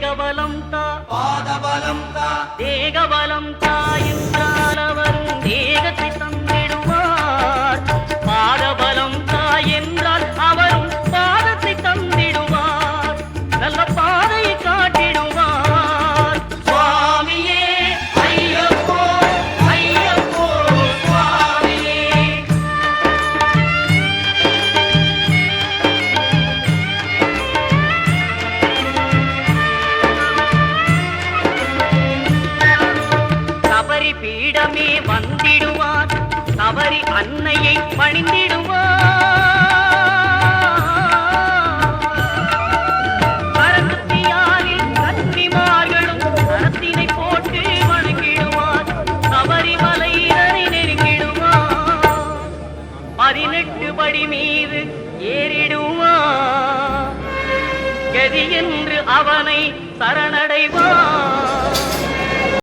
தேகபலம் தா பாதபலம் தா தேகபலம் தா என்றால் அவரும் தேகத்தை தந்திடுவார். பாதபலம் தா என்றால் அவரும் பாதத்தை தந்திடுவார். நல்ல பாதையை காட்டிடுவார். சுவாமியே ஐயப்போ ஐயப்போ சுவாமியே. சபரி பீடமே வந்திடுவார். சபரி அன்னையை பணிந்திடுவார். கரகத்தியாரில் கன்னிமார்களும் கரத்தினை போட்டு வணங்கிடுவார். சபரிமலையினரை நெருங்கிடுவார். 18 படி மீது ஏறிடுவார். கதி என்று அவனை சரண